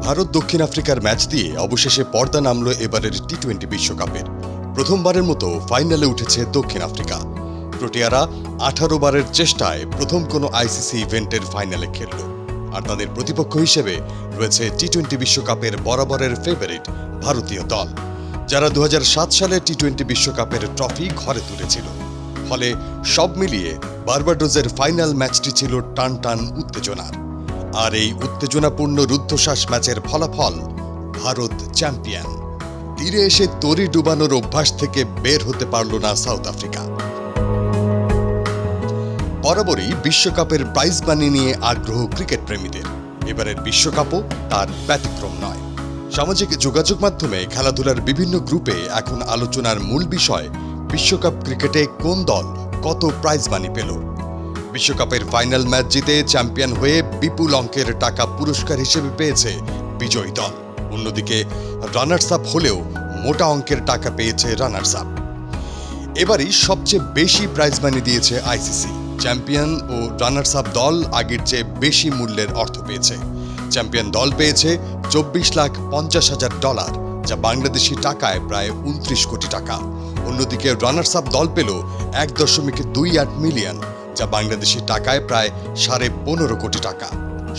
ভারত দক্ষিণ আফ্রিকার ম্যাচ দিয়ে অবশেষে পর্দা নামল এবারের টি-20 বিশ্বকাপের। প্রথমবারের মতো ফাইনালে উঠেছে দক্ষিণ আফ্রিকা। প্রোটিয়ারা 18 বারের চেষ্টায় প্রথম কোনো আইসিসি ইভেন্টের ফাইনালে খেলল। আর তাদের প্রতিপক্ষ হিসেবে রয়েছে টি-20 বিশ্বকাপের বরাবরের ফেভারিট ভারতীয় দল, যারা 2007 সালে টি-20 বিশ্বকাপের ট্রফি ঘরে তুলেছিল। ফলে সব মিলিয়ে বার্বাডোসের ফাইনাল ম্যাচটি ছিল টান টান উত্তেজনার। আর এই উত্তেজনাপূর্ণ রুদ্ধশ্বাস ম্যাচের ফলাফল ভারত চ্যাম্পিয়ন। তীরে এসে তরি ডুবানোর অভ্যাস থেকে বের হতে পারল না সাউথ আফ্রিকা। বরাবরই বিশ্বকাপের প্রাইজ মানি নিয়ে আগ্রহ ক্রিকেট প্রেমীদের, এবারের বিশ্বকাপও তার ব্যতিক্রম নয়। সামাজিক যোগাযোগ মাধ্যমে খেলাধুলার বিভিন্ন গ্রুপে এখন আলোচনার মূল বিষয় বিশ্বকাপ ক্রিকেটে কোন দল কত প্রাইজ মানি পেল। বিশ্বকাপের ফাইনাল ম্যাচ জিতে চ্যাম্পিয়ন হয়ে বিপুল অঙ্কের টাকা পুরস্কার হিসেবে পেয়েছে বিজয়ী দল। অন্যদিকে রানার্স আপ হলেও মোটা অঙ্কের টাকা পেয়েছে রানার্স আপ। এবারই সবচেয়ে বেশি প্রাইজ মানি দিয়েছে আইসিসি। চ্যাম্পিয়ন ও রানার্স আপ দল আগের চেয়ে বেশি মূল্যের অর্থ পেয়েছে। চ্যাম্পিয়ন দল পেয়েছে $24,50,000, যা বাংলাদেশি টাকায় প্রায় 29 কোটি টাকা। অন্যদিকে রানার্স আপ দল পেল $1.28 মিলিয়ন, যা বাংলাদেশি টাকায় প্রায় 15.5 কোটি টাকা।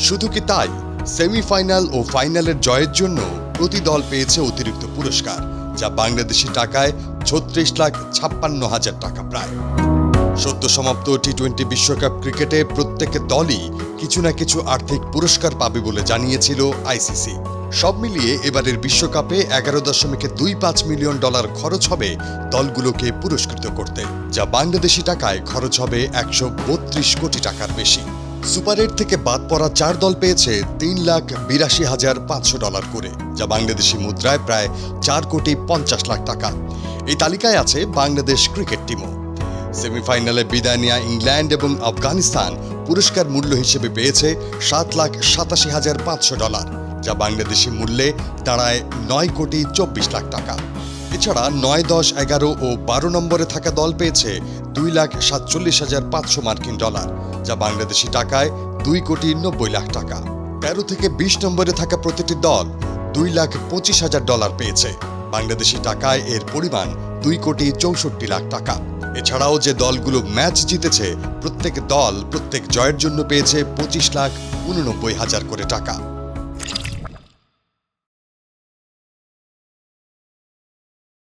শুধু কি তাই, সেমিফাইনাল ও ফাইনালের জয়ের জন্য প্রতি দল পেয়েছে অতিরিক্ত পুরস্কার, যা বাংলাদেশি টাকায় 36,56,000 টাকা প্রায়। সদ্য সমাপ্ত টি-20 বিশ্বকাপ ক্রিকেটে প্রত্যেক দলই কিছু না কিছু আর্থিক পুরস্কার পাবে বলে জানিয়েছিল আইসিসি। সব মিলিয়ে এবারের বিশ্বকাপে $11.25 মিলিয়ন খরচ হবে দলগুলোকে পুরস্কৃত করতে, যা বাংলাদেশি টাকায় খরচ হবে 132 কোটি টাকার বেশি। সুপার 8 থেকে বাদ পড়া 4 দল পেয়েছে $3,82,500 করে, যা বাংলাদেশি মুদ্রায় প্রায় 4,50,00,000 টাকা। এই তালিকায় আছে বাংলাদেশ ক্রিকেট টিমও। সেমিফাইনালে বিদায় নেওয়া ইংল্যান্ড এবং আফগানিস্তান পুরস্কার মূল্য হিসেবে পেয়েছে $7,87,500, যা বাংলাদেশি মূল্যে দাঁড়ায় 9,24,00,000 টাকা। এছাড়া 9, 10, 11 ও 12 নম্বরে থাকা দল পেয়েছে $2,47,500 মার্কিন, যা বাংলাদেশি টাকায় 2,90,00,000 টাকা। 13 থেকে 20 নম্বরে থাকা প্রতিটি দল $2,25,000 পেয়েছে। বাংলাদেশি টাকায় এর পরিমাণ 2,64,00,000 টাকা। এছাড়াও যে দলগুলো ম্যাচ জিতেছে প্রত্যেক দল প্রত্যেক জয়ের জন্য পেয়েছে $25,89,000 করে টাকা।